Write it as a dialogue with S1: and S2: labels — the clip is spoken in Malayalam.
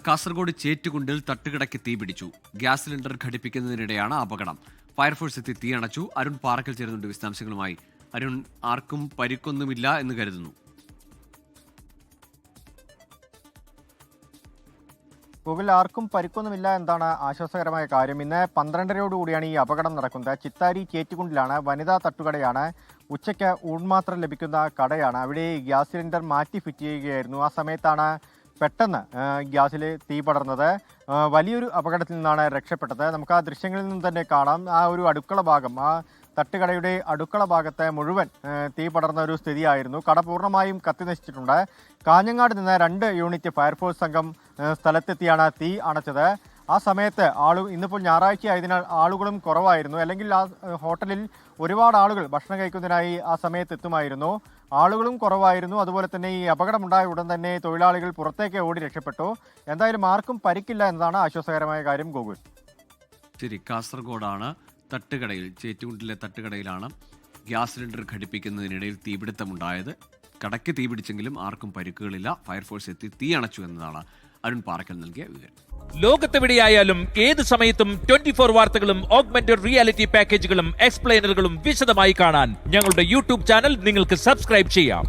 S1: കാസർഗോഡ് ചേറ്റുകുണ്ടിൽ തട്ടുകടയ്ക്ക് തീപിടിച്ചു. ഗ്യാസ് സിലിണ്ടർ ഘടിപ്പിക്കുന്നതിനിടെയാണ് അപകടം. ഫയർഫോഴ്സ് എത്തി തീയണച്ചു. അരുൺ പാറക്കൽ ചേരുന്നുണ്ട് വിശദാംശങ്ങളുമായി. അരുൺ, ആർക്കും പരിക്കൊന്നുമില്ല എന്ന് കരുതുന്നു.
S2: ഗൂഗിൾ ആർക്കും പരിക്കൊന്നുമില്ല എന്നതാണ് ആശ്വാസകരമായ കാര്യം. ഇന്ന് 12:30യോടുകൂടിയാണ് ഈ അപകടം നടക്കുന്നത്. ചിത്താരി ചേറ്റുകുണ്ടിലാണ്, വനിതാ തട്ടുകടയാണ്. ഉച്ചയ്ക്ക് ഊൺമാത്രം ലഭിക്കുന്ന കടയാണ്. അവിടെ ഗ്യാസ് സിലിണ്ടർ മാറ്റി ഫിറ്റ് ചെയ്യുകയായിരുന്നു. ആ സമയത്താണ് പെട്ടെന്ന് ഗ്യാസിൽ തീ പടർന്നത്. വലിയൊരു അപകടത്തിൽ നിന്നാണ് രക്ഷപ്പെട്ടത്. നമുക്ക് ആ ദൃശ്യങ്ങളിൽ നിന്ന് തന്നെ കാണാം. ആ ഒരു അടുക്കള ഭാഗം, ആ തട്ടുകടയുടെ അടുക്കള ഭാഗത്ത് മുഴുവൻ തീ പടർന്ന ഒരു സ്ഥിതിയായിരുന്നു. കട പൂർണ്ണമായും കത്തി നശിച്ചിട്ടുണ്ട്. കാഞ്ഞങ്ങാട് നിന്ന് 2 യൂണിറ്റ് ഫയർഫോഴ്സ് സംഘം സ്ഥലത്തെത്തിയാണ് തീ അണച്ചത്. ആ സമയത്ത് ഇന്നിപ്പോൾ ഞായറാഴ്ച ആയതിനാൽ ആളുകളും കുറവായിരുന്നു. അല്ലെങ്കിൽ ആ ഹോട്ടലിൽ ഒരുപാട് ആളുകൾ ഭക്ഷണം കഴിക്കുന്നതിനായി ആ സമയത്ത് എത്തുമായിരുന്നു. ആളുകളും കുറവായിരുന്നു. അതുപോലെ തന്നെ ഈ അപകടമുണ്ടായ ഉടൻ തന്നെ തൊഴിലാളികൾ പുറത്തേക്ക് ഓടി രക്ഷപ്പെട്ടു. എന്തായാലും ആർക്കും പരിക്കില്ല എന്നതാണ് ആശ്വാസകരമായ കാര്യം. ഗോകുൽ,
S1: ശരി, കാസർഗോഡാണ് തട്ടുകടയിൽ, ചേറ്റുകുണ്ടിലെ തട്ടുകടയിലാണ് ഗ്യാസ് സിലിണ്ടർ ഘടിപ്പിക്കുന്നതിനിടയിൽ തീപിടുത്തമുണ്ടായത്. കടയ്ക്ക് തീപിടിച്ചെങ്കിലും ആർക്കും പരിക്കുകളില്ല. ഫയർഫോഴ്സ് എത്തി തീ അണച്ചു എന്നതാണ് അരുൺ പാറക്കൽ നൽകിയ വിവരം.
S3: ലോകത്തെവിടെയായാലും ഏത് സമയത്തും 24 വാർത്തകളും ഓഗ്മെന്റഡ് റിയാലിറ്റി പാക്കേജുകളും എക്സ്പ്ലെയിനറുകളും വിശദമായി കാണാൻ ഞങ്ങളുടെ യൂട്യൂബ് ചാനൽ നിങ്ങൾക്ക് സബ്സ്ക്രൈബ് ചെയ്യാം.